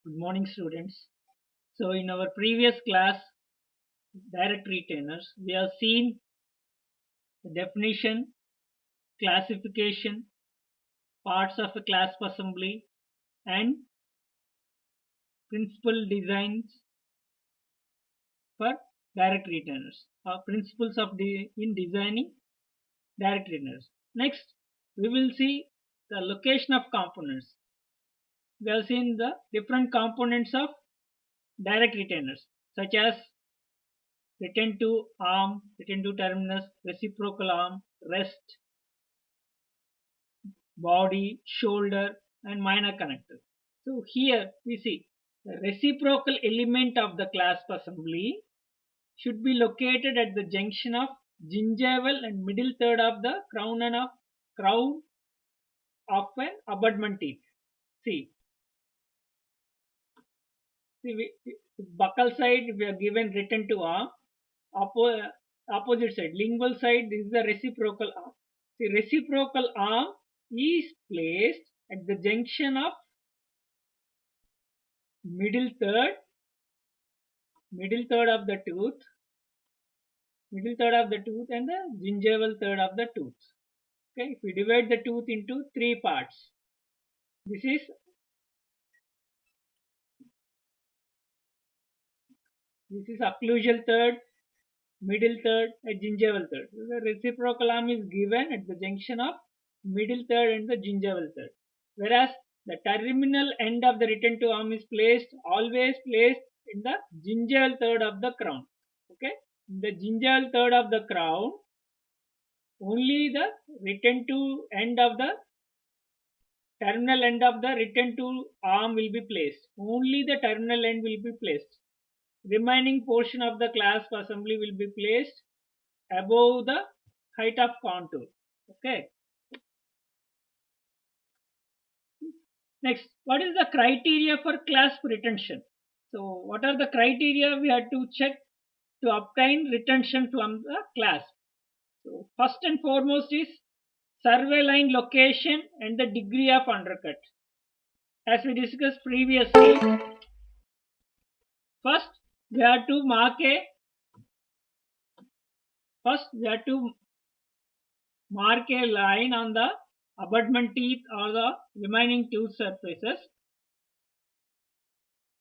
Good morning, students. So, in our previous class, direct retainers, we have seen the definition, classification, parts of a clasp assembly, and principal designs for direct retainers, or principles of in designing direct retainers. Next, we will see the location of components. We have seen the different components of direct retainers, such as retentive arm, retentive terminus, reciprocal arm, rest, body, shoulder, and minor connector. So here we see the reciprocal element of the clasp assembly should be located at the junction of gingival and middle third of the crown of an abutment teeth. See, buccal side we are given retentive arm, oppo- opposite side lingual side this is the reciprocal arm. The reciprocal arm is placed at the junction of middle third of the tooth, middle third of the tooth and the gingival third of the tooth. Okay, if we divide the tooth into three parts, this is occlusal third, middle third, and gingival third. So the reciprocal arm is given at the junction of middle third and the gingival third, whereas the terminal end of the retentive arm is always placed in the gingival third of the crown. Okay, in the gingival third of the crown, only the retentive end of the terminal end of the retentive arm will be placed. Only the terminal end will be placed. Remaining portion of the clasp assembly will be placed above the height of contour. Okay. Next, what is the criteria for clasp retention? So, what are the criteria we have to check to obtain retention from the clasp? So, first and foremost is survey line location and the degree of undercut. As we discussed previously, first we have to mark a line on the abutment teeth or the remaining tooth surfaces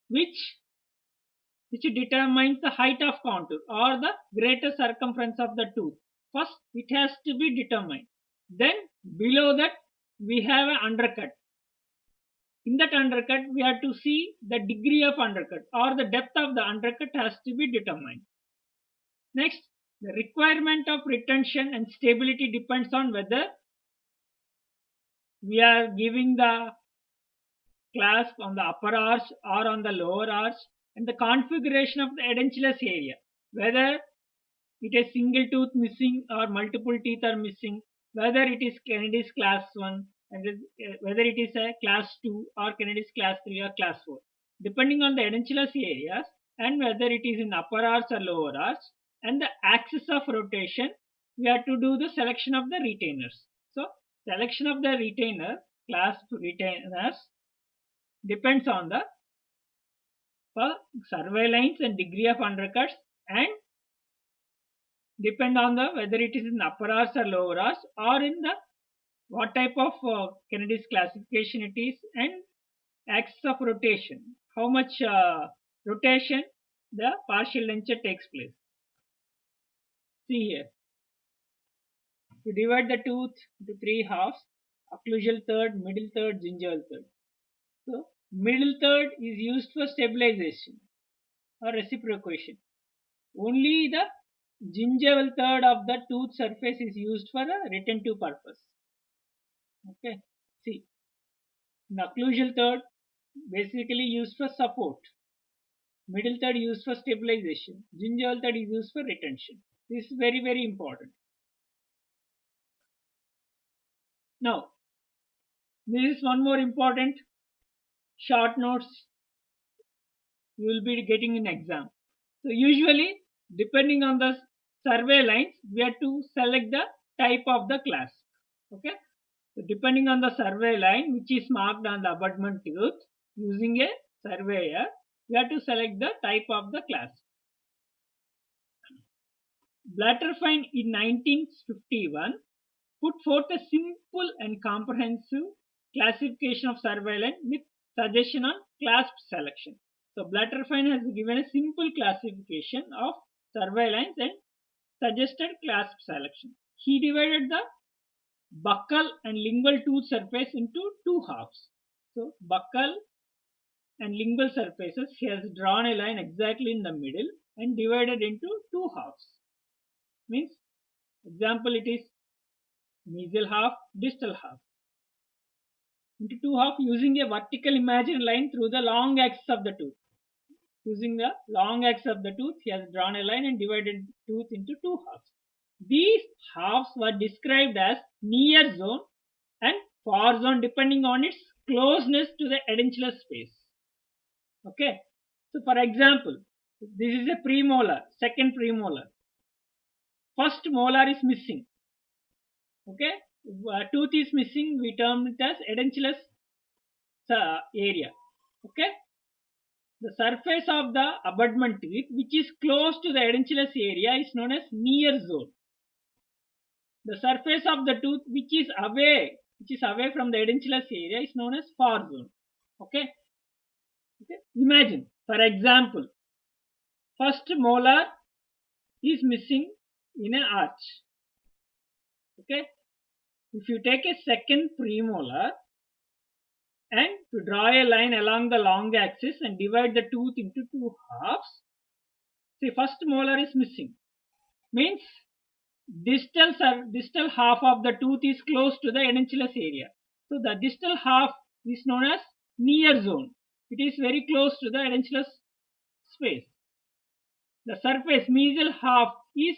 which determines the height of contour or the greater circumference of the tooth. First it has to be determined. Then below that we have an undercut. In that undercut we have to see the degree of undercut or the depth of the undercut has to be determined. Next, the requirement of retention and stability depends on whether we are giving the clasp on the upper arch or on the lower arch, and the configuration of the edentulous area, whether it is single tooth missing or multiple teeth are missing, whether it is Kennedy's class 1 and whether it is a class 2 or Kennedy's class 3 or class 4, depending on the edentulous areas and whether it is in upper arch or lower arch and the axis of rotation, we have to do the selection of the retainers. So selection of the clasp retainers depends on the survey lines and degree of undercuts and depend on the whether it is in upper arch or lower arch or in the what type of Kennedy's classification it is and axis of rotation, how much rotation the partial denture takes place. See here, to divide the tooth into three halves: occlusal third, middle third, gingival third. So middle third is used for stabilization or reciprocation. Only the gingival third of the tooth surface is used for a retentive purpose. Okay, see, the occlusal third basically used for support, middle third used for stabilization, gingival third is used for retention. This is very, very important. Now, this is one more important short notes you will be getting in exam. So usually, depending on the survey lines, we have to select the type of the clasp. Okay. So depending on the survey line which is marked on the abutment tooth using a surveyor, we have to select the type of the class. Blatterfein in 1951 put forth a simple and comprehensive classification of surveillance with suggestion on class selection. So Blatterfein has given a simple classification of surveillance and suggested class selection. He divided the buccal and lingual tooth surface into two halves. So buccal and lingual surfaces, he has drawn a line exactly in the middle and divided into two halves. Means, example, it is mesial half, distal half. Into two half using a vertical imaginary line through the long axis of the tooth. Using the long axis of the tooth, he has drawn a line and divided tooth into two halves. These halves were described as near zone and far zone depending on its closeness to the edentulous space. Okay. So for example, this is a premolar, second premolar. First molar is missing. Okay. Tooth is missing, we term it as edentulous area. Okay. The surface of the abutment teeth which is close to the edentulous area is known as near zone. The surface of the tooth which is away from the edentulous area is known as far zone. Okay. Imagine, for example, first molar is missing in an arch. Okay. If you take a second premolar and to draw a line along the long axis and divide the tooth into two halves, see, first molar is missing. Means distal half of the tooth is close to the edentulous area. So the distal half is known as near zone. It is very close to the edentulous space. The surface mesial half is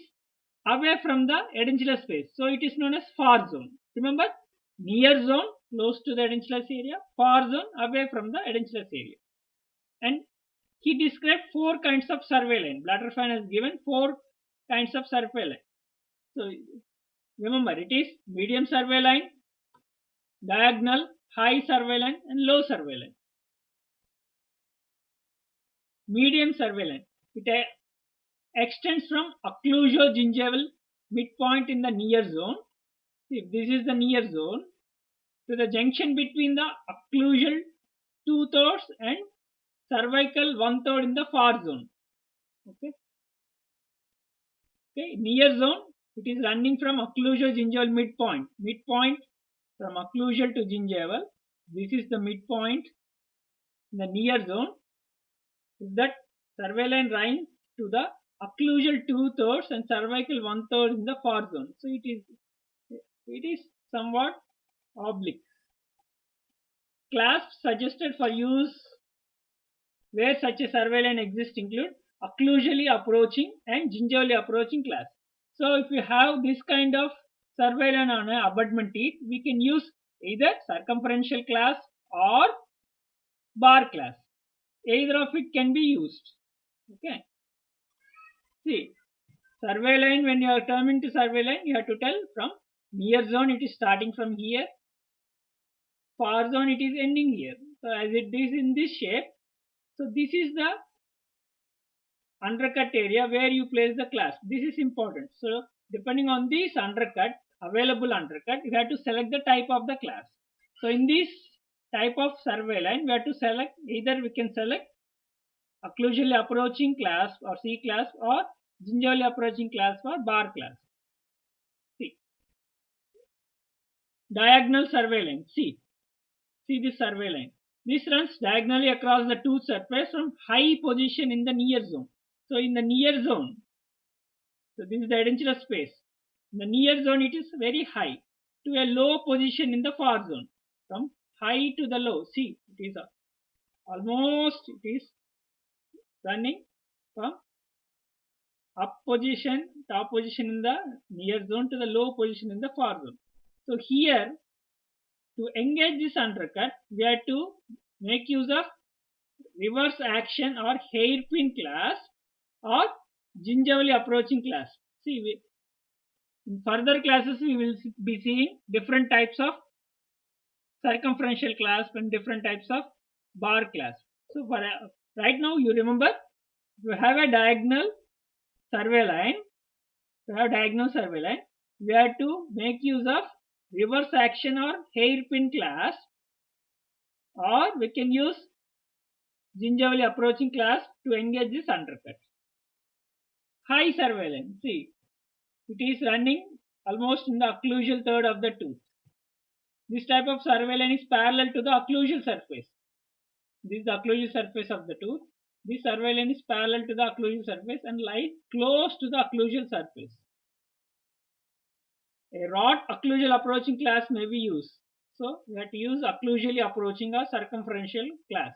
away from the edentulous space. So it is known as far zone. Remember, near zone close to the edentulous area, far zone away from the edentulous area. And he described four kinds of surveillance. Blatterfein has given four kinds of surveillance. So remember, it is medium surveillance, diagonal, high surveillance, and low surveillance. Medium surveillance, it extends from occlusogingival midpoint in the near zone. See, this is the near zone to the junction between the occlusal 2/3 and cervical 1/3 in the far zone. Okay. Okay. Near zone, it is running from occlusogingival midpoint. Midpoint from occlusal to gingival. This is the midpoint in the near zone. That surveillance runs to the occlusal 2/3 and cervical 1/3 in the far zone. So it is somewhat oblique. Clasps suggested for use where such a surveillance exists include occlusally approaching and gingivally approaching clasp. So if you have this kind of surveillance on an abutment teeth, we can use either circumferential clasp or bar clasp. Either of it can be used. Okay. See, surveillance, when you are coming to surveillance, you have to tell from near zone it is starting from here, far zone it is ending here. So as it is in this shape, so this is the undercut area where you place the clasp. This is important. So depending on this undercut, available undercut, you have to select the type of the clasp. So in this type of surveillance, we have to select, either we can select occlusally approaching clasp or C clasp or gingivally approaching clasp or bar clasp. See. Diagonal surveillance. See this surveillance. This runs diagonally across the tooth surface from high position in the near zone. So in the near zone, so this is the edentulous space. In the near zone, it is very high to a low position in the far zone. From high to the low. See, it is almost, it is running from up position, top position in the near zone to the low position in the far zone. So here, to engage this undercut, we have to make use of reverse action or hairpin clasp or gingivally approaching clasp. See, in further classes we will be seeing different types of circumferential clasp and different types of bar clasp. So for right now, you remember you have a diagonal survey line. You have diagonal survey line. We have to make use of reverse action or hairpin clasp, or we can use gingerly approaching clasp to engage this undercut. High survey line. See, it is running almost in the occlusal third of the tooth. This type of survey line is parallel to the occlusal surface. This is the occlusal surface of the tooth. This survey line is parallel to the occlusal surface and lies close to the occlusal surface. A rod occlusal approaching clasp may be used. So we have to use occlusally approaching or circumferential clasp.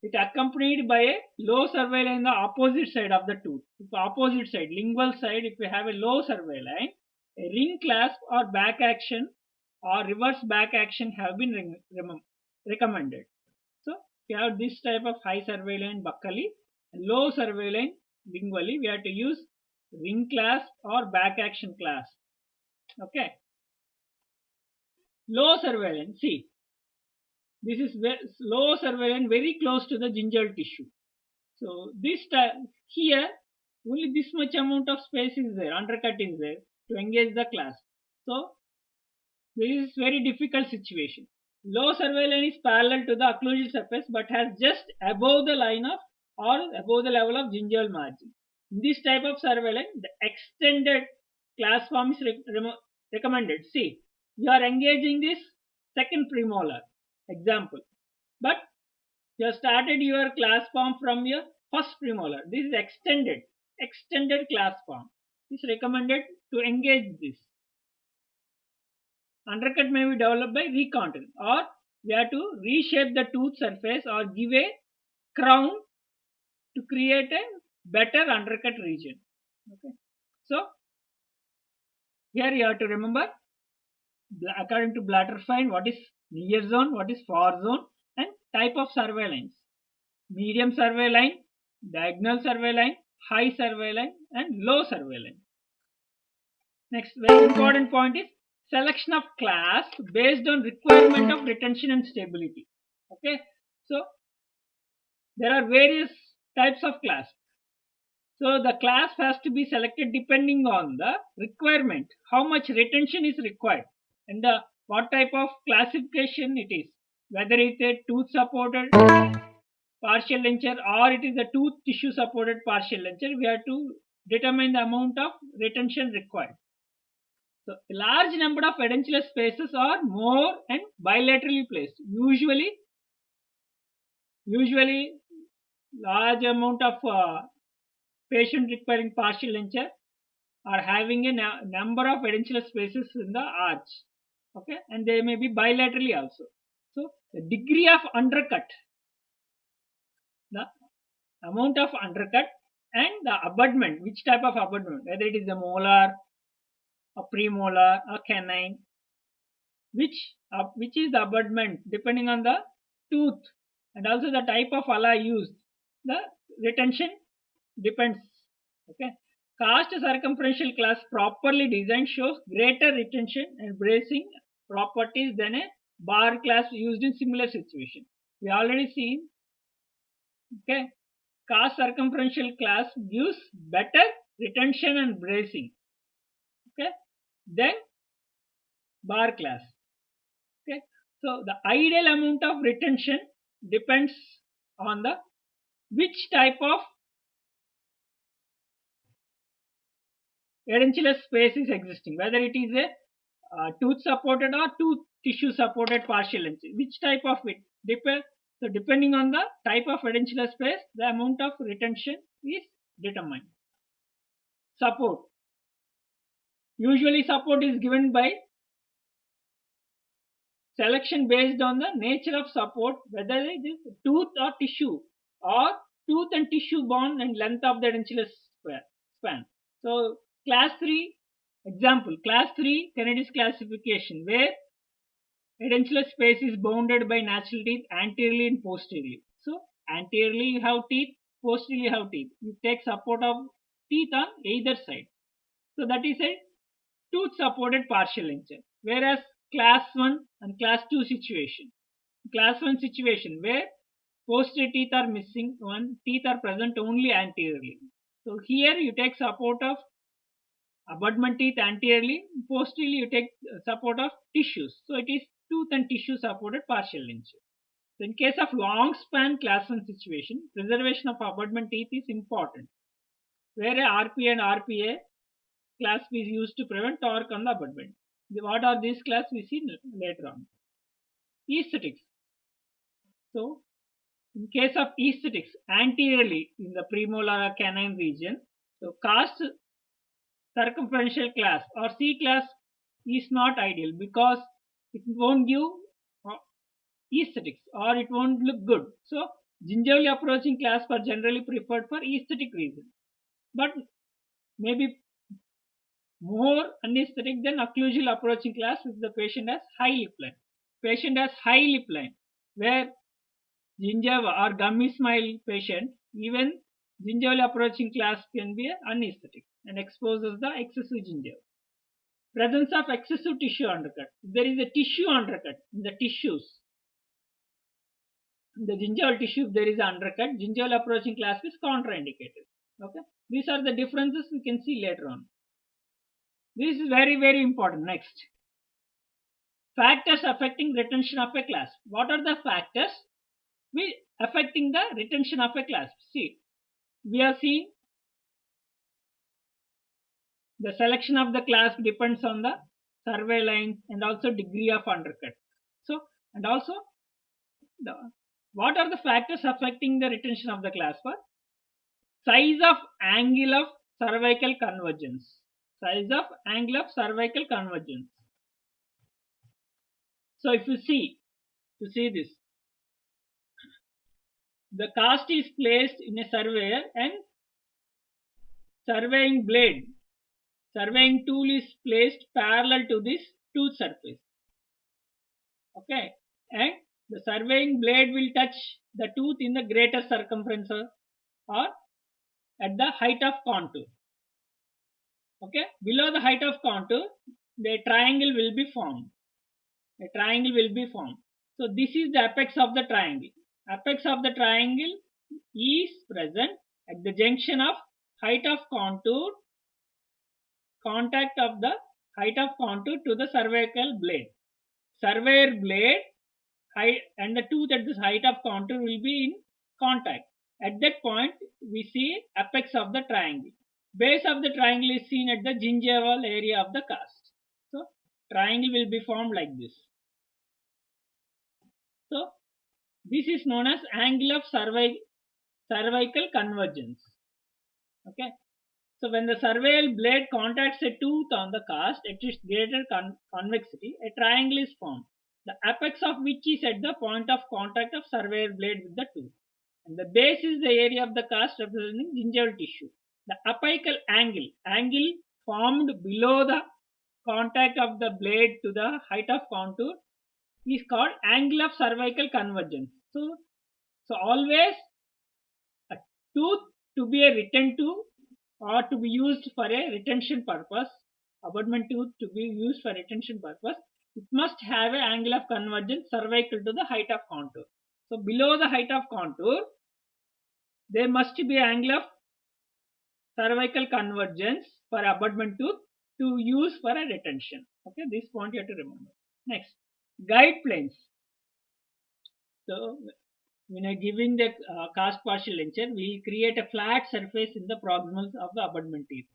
It accompanied by a low survey line on the opposite side of the tooth. If opposite side, lingual side, if we have a low survey line, a ring clasp or back action or reverse back action have been recommended. So we have this type of high survey line buccally, low survey line lingually. We have to use ring clasp or back action clasp. Okay. Low surveillance. See, this is low surveillance very close to the gingival tissue. So this time here only this much amount of space is there, undercut is there to engage the clasp. So this is very difficult situation. Low surveillance is parallel to the occlusal surface but has just above the line of or above the level of gingival margin. In this type of surveillance, the extended clasp form is recommended. See, you are engaging this second premolar example, but you have started your clasp form from your first premolar. This is extended clasp form. It is recommended to engage this. Undercut may be developed by recontouring, or we have to reshape the tooth surface or give a crown to create a better undercut region. Okay. So here you have to remember, according to Blatterfine, what is near zone, what is far zone, and type of survey lines. Medium survey line, diagonal survey line, high survey line, and low survey line. Next, very important point is selection of clasp based on requirement of retention and stability. Okay, so there are various types of clasp. So the clasp has to be selected depending on the requirement, how much retention is required, and what type of classification it is, whether it's a tooth supported partial denture or it is a tooth tissue supported partial denture. We have to determine the amount of retention required. So a large number of edentulous spaces are more and bilaterally placed. Usually large amount of patient requiring partial denture are having a number of edentulous spaces in the arch. Okay, and they may be bilaterally also. So the degree of undercut, the amount of undercut, and the abutment, which type of abutment, whether it is a molar, a premolar, a canine, which is the abutment depending on the tooth and also the type of alloy used. The retention depends. Okay, cast circumferential clasp properly designed shows greater retention and bracing properties than a bar clasp used in similar situation. We already seen. Okay, cast circumferential clasp gives better retention and bracing. Okay, then bar clasp. Okay, so the ideal amount of retention depends on the which type of edentulous space is existing, whether it is a tooth supported or tooth tissue supported partial denture, which type of it depends. So depending on the type of edentulous space, the amount of retention is determined. Support. Usually support is given by selection based on the nature of support, whether it is tooth or tissue, or tooth and tissue bond and length of the edentulous span. So class 3 example, class 3 Kennedy's classification, where edentulous space is bounded by natural teeth anteriorly and posteriorly. So anteriorly you have teeth, posteriorly you have teeth. You take support of teeth on either side. So that is a tooth supported partial denture. Whereas class 1 and class 2 situation. Class 1 situation where posterior teeth are missing, one teeth are present only anteriorly. So here you take support of abutment teeth anteriorly, posteriorly you take support of tissues. So it is tooth and tissue supported partial denture. So in case of long span class 1 situation, preservation of abutment teeth is important, where a RP and RPA clasp is used to prevent torque on the abutment. What are these clasps we see later on. Aesthetics. So in case of aesthetics, anteriorly in the premolar or canine region, so cast circumferential clasp or C clasp is not ideal because it won't give aesthetics or it won't look good. So gingerly approaching clasp are generally preferred for aesthetic reasons, but maybe more anesthetic than occlusal approaching clasp if the patient has high lip line. Patient has high lip line where gingiva or gummy smile patient, even gingival approaching clasp can be anesthetic and exposes the excessive gingiva. Presence of excessive tissue undercut. If there is a tissue undercut in the tissues, in the gingival tissue, if there is an undercut, gingival approaching clasp is contraindicated. Okay, these are the differences we can see later on. This is very, very important. Next, factors affecting retention of a clasp. What are the factors affecting the retention of a clasp? See, we are seeing the selection of the clasp depends on the survey lines and also degree of undercut. So, and also what are the factors affecting the retention of the clasp? Size of angle of cervical convergence. Size of angle of cervical convergence. So if you see this, the cast is placed in a surveyor and surveying tool is placed parallel to this tooth surface. Okay, and the surveying blade will touch the tooth in the greater circumference or at the height of contour. Okay, below the height of contour, the triangle will be formed. A triangle will be formed. So this is the apex of the triangle. Apex of the triangle is present at the junction of height of contour, contact of the height of contour to the cervical blade. Surveyor blade height and the tooth at this height of contour will be in contact. At that point, we see apex of the triangle. Base of the triangle is seen at the gingival area of the cast. So, triangle will be formed like this. So, this is known as angle of cervical convergence. Okay. So, when the cervical blade contacts a tooth on the cast at its greater convexity, a triangle is formed, the apex of which is at the point of contact of surveyor blade with the tooth. And the base is the area of the cast representing gingival tissue. The apical angle formed below the contact of the blade to the height of contour is called angle of cervical convergence. So always a tooth to be a retained tooth or to be used for a retention purpose, abutment tooth to be used for retention purpose, it must have an angle of convergence cervical to the height of contour. So below the height of contour, there must be angle of cervical convergence for abutment tooth to use for a retention. Okay, this point you have to remember. Next, guide planes. So when giving the cast partial denture, we create a flat surface in the proximal of the abutment teeth.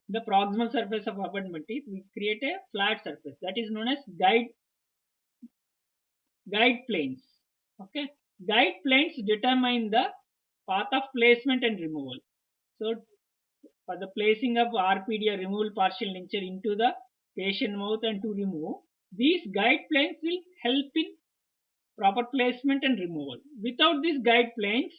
The proximal surface of abutment teeth, we create a flat surface that is known as guide planes. Okay, guide planes determine the path of placement and removal. So for the placing of RPD or removal partial denture into the patient mouth and to remove, these guide planes will help in proper placement and removal. Without these guide planes,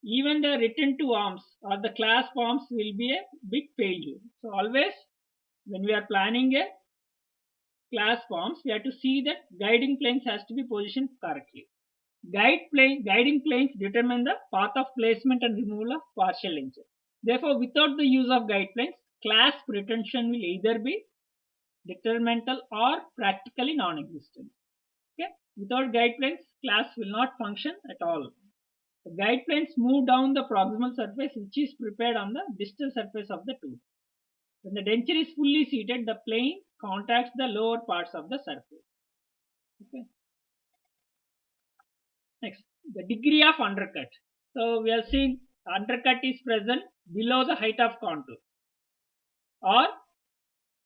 even the retentive arms or the clasp arms will be a big failure. So always when we are planning a clasp arms, we have to see that guiding planes has to be positioned correctly. Guiding planes determine the path of placement and removal of partial denture. Therefore, without the use of guide planes, clasp retention will either be detrimental or practically non-existent. Okay. Without guide planes, class will not function at all. The guide planes move down the proximal surface which is prepared on the distal surface of the tooth. When the denture is fully seated, the plane contacts the lower parts of the surface. Okay. Next, the degree of undercut. So we are seeing undercut is present below the height of contour, or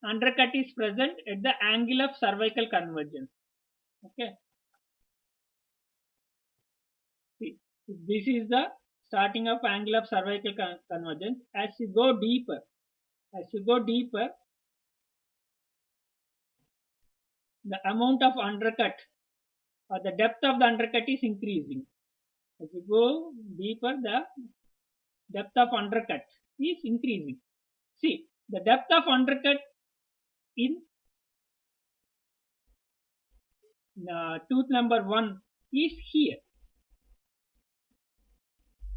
undercut is present at the angle of cervical convergence. Okay. See, this is the starting of angle of cervical convergence. As you go deeper, the amount of undercut or the depth of the undercut is increasing. As you go deeper, the depth of undercut is increasing. See, the depth of undercut in tooth number 1 is here,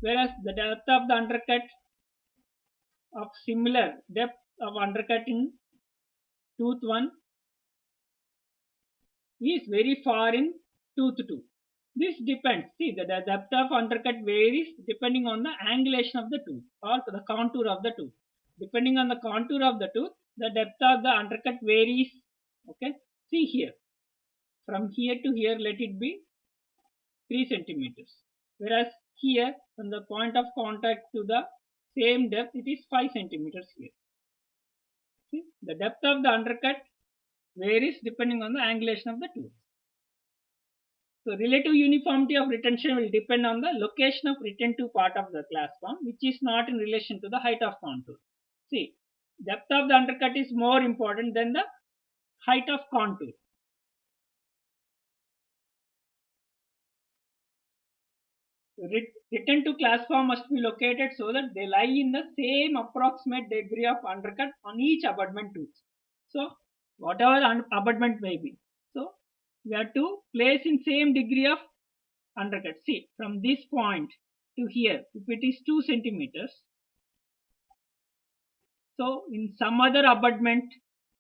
whereas the depth of the undercut of similar depth of undercut in tooth 1 is very far in tooth 2. This depends. See, the depth of undercut varies depending on the angulation of the tooth or the contour of the tooth. Depending on the contour of the tooth, the depth of the undercut varies. Okay. See here. From here to here, let it be 3 centimeters. Whereas here, from the point of contact to the same depth, it is 5 centimeters here. See, the depth of the undercut varies depending on the angulation of the tooth. So relative uniformity of retention will depend on the location of retentive part of the class form, which is not in relation to the height of contour. See, depth of the undercut is more important than the height of contour. Retentive class form must be located so that they lie in the same approximate degree of undercut on each abutment tooth. So whatever abutment may be, so we have to place in same degree of undercut. See, from this point to here, if it is 2 centimeters, so in some other abutment,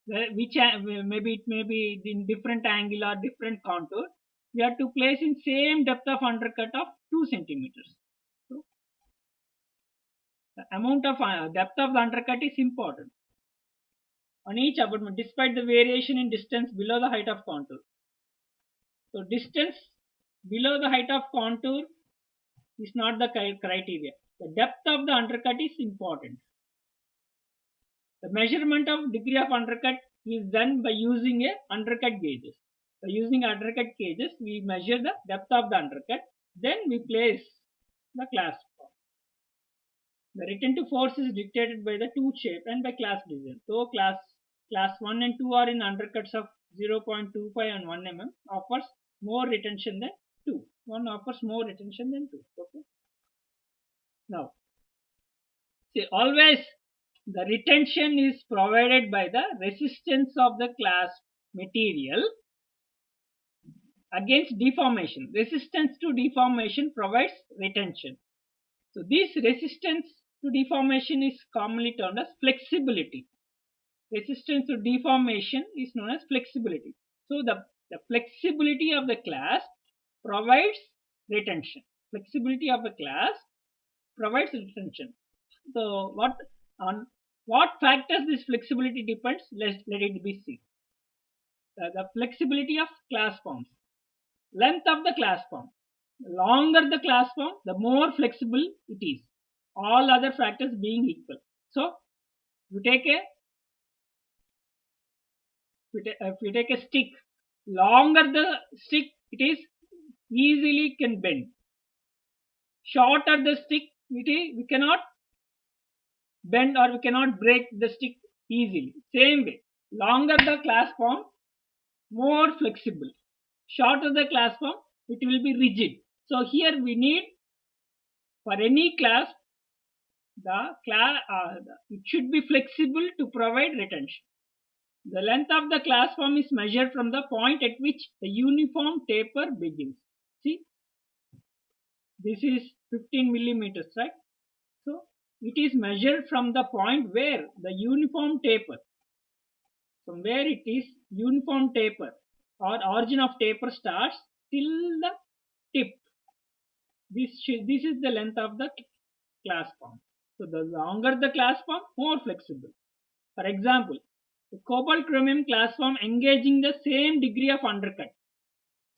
which maybe it may be in different angle or different contour, we have to place in same depth of undercut of 2 centimeters. So the amount of depth of the undercut is important on each abutment despite the variation in distance below the height of contour. So distance below the height of contour is not the criteria. The depth of the undercut is important. The measurement of degree of undercut is done by using a undercut gauges. By using undercut gauges, we measure the depth of the undercut. Then we place the class form. The retentive force is dictated by the tooth shape and by class design. So class 1 and 2 are in undercuts of 0.25 and 1 mm offers more retention than 2. 1 offers more retention than 2. Okay. Now, see, always the retention is provided by the resistance of the class material against deformation. Resistance to deformation provides retention. So this resistance to deformation is commonly termed as flexibility. Resistance to deformation is known as flexibility. So the flexibility of the class provides retention. Flexibility of the class provides retention. So on what factors this flexibility depends? Let it be seen. The flexibility of class forms. Length of the class form. The longer the class form, the more flexible it is. All other factors being equal. So if you take a stick, longer the stick it is, easily can bend. Shorter the stick it is, we cannot bend or we cannot break the stick easily. Same way, longer the class form, more flexible. Shorter the class form, it will be rigid. So here we need, for any class, it should be flexible to provide retention. The length of the class form is measured from the point at which the uniform taper begins. See, this is 15 millimeters, right? So it is measured from the point where the uniform taper, from where it is uniform taper or origin of taper starts till the tip. This is the length of the clasp arm. So the longer the clasp arm, more flexible. For example, the cobalt chromium clasp arm engaging the same degree of undercut.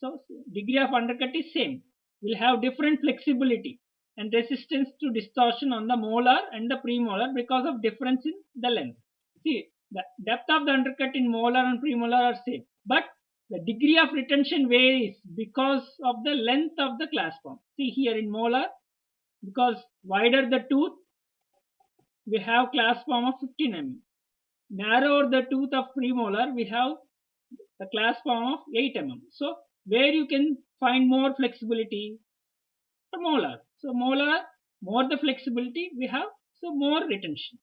So degree of undercut is same. Will have different flexibility and resistance to distortion on the molar and the premolar because of difference in the length. See, the depth of the undercut in molar and premolar are same, but the degree of retention varies because of the length of the clasp arm. See here in molar, because wider the tooth, we have clasp arm of 15 mm. Narrower the tooth of premolar, we have the clasp arm of 8 mm. So where you can find more flexibility? The molar. So molar, more the flexibility we have, so more retention.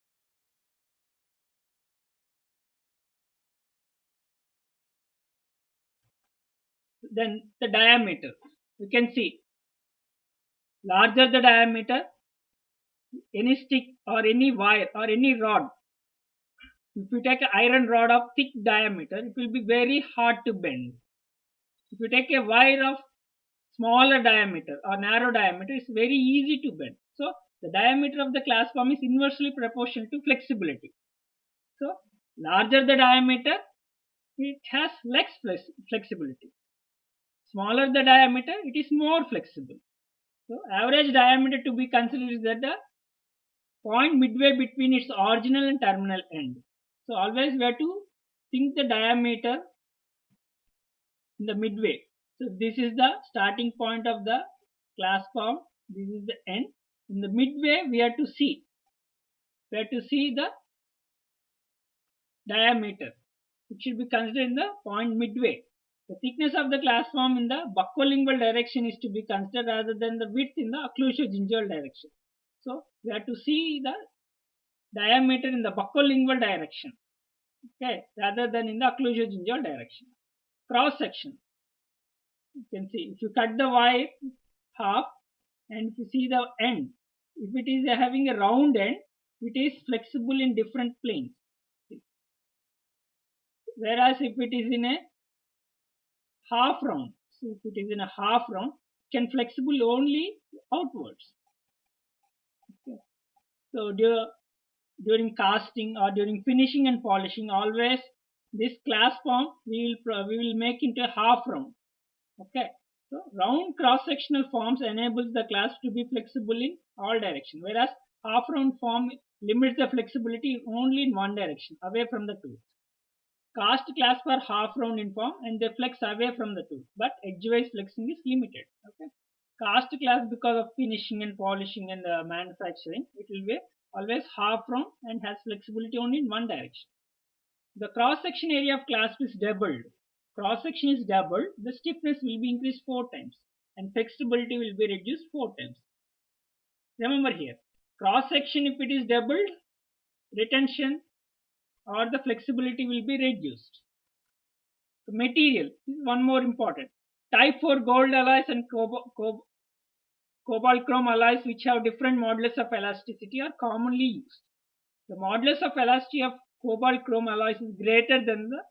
Then the diameter. You can see larger the diameter, any stick or any wire or any rod. If you take an iron rod of thick diameter, it will be very hard to bend. If you take a wire of smaller diameter or narrow diameter, it's very easy to bend. So the diameter of the clasp arm is inversely proportional to flexibility. So larger the diameter, it has less flexibility. Smaller the diameter, it is more flexible. So average diameter to be considered is at the point midway between its original and terminal end. So always we have to think the diameter in the midway. So this is the starting point of the clasp arm. This is the end. In the midway, we have to see. We have to see the diameter. It should be considered in the point midway. The thickness of the clasp arm in the buccolingual direction is to be considered rather than the width in the occlusogingival direction. So we have to see the diameter in the buccolingual direction, okay, rather than in the occlusogingival direction. Cross section. You can see if you cut the wire half and if you see the end, if it is having a round end, it is flexible in different planes. Whereas if it is in a half round, so if it is in a half round, it can flexible only outwards. Okay. So during casting or during finishing and polishing, always this clasp arm we will make into a half round. Okay. So round cross-sectional forms enables the clasp to be flexible in all directions, whereas half round form limits the flexibility only in one direction, away from the tooth. Cast clasps are half round in form and they flex away from the tooth, but edgewise flexing is limited. Okay. Cast clasp, because of finishing and polishing and manufacturing, it will be always half round and has flexibility only in one direction. The cross-section area of clasp is doubled. Cross-section is doubled, the stiffness will be increased 4 times and flexibility will be reduced 4 times. Remember here, cross-section if it is doubled, retention or the flexibility will be reduced. The material is one more important. Type 4 gold alloys and cobalt chrome alloys which have different modulus of elasticity are commonly used. The modulus of elasticity of cobalt chrome alloys is greater than the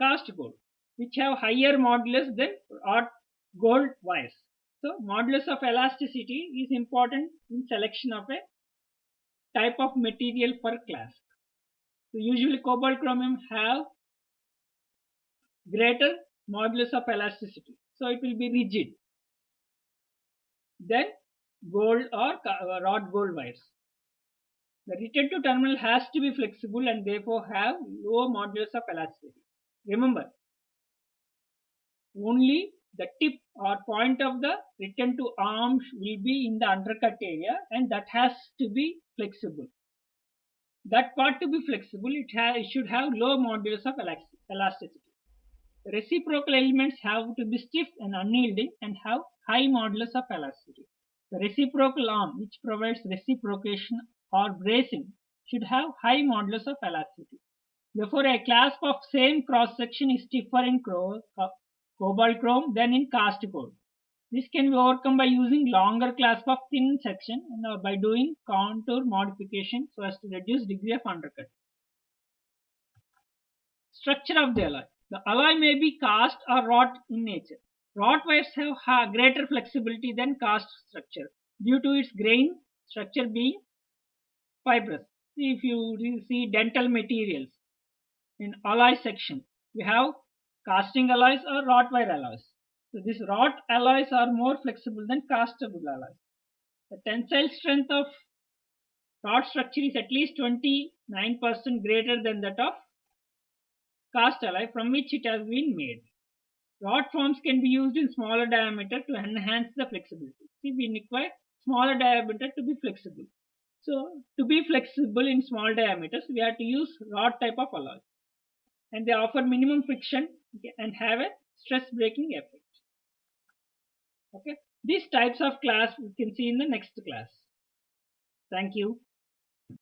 cast gold, which have higher modulus than wrought gold wires. So modulus of elasticity is important in selection of a type of material for clasp. So usually cobalt chromium have greater modulus of elasticity, so it will be rigid than gold or wrought gold wires. The return to terminal has to be flexible and therefore have low modulus of elasticity. Remember, only the tip or point of the return to arm will be in the undercut area and that has to be flexible. That part to be flexible, it should have low modulus of elasticity. The reciprocal elements have to be stiff and unyielding and have high modulus of elasticity. The reciprocal arm, which provides reciprocation or bracing, should have high modulus of elasticity. Therefore, a clasp of same cross section is stiffer in cobalt chrome than in cast gold. This can be overcome by using longer clasp of thin section and by doing contour modification so as to reduce degree of undercut. Structure of the alloy. The alloy may be cast or wrought in nature. Wrought wires have greater flexibility than cast structure due to its grain structure being fibrous. If you see dental materials in alloy section, we have casting alloys or wrought wire alloys. So these wrought alloys are more flexible than castable alloys. The tensile strength of wrought structure is at least 29% greater than that of cast alloy from which it has been made. Wrought forms can be used in smaller diameter to enhance the flexibility. See, we require smaller diameter to be flexible. So, to be flexible in small diameters, we have to use wrought type of alloy. And they offer minimum friction and have a stress breaking effect. Okay. These types of class we can see in the next class. Thank you.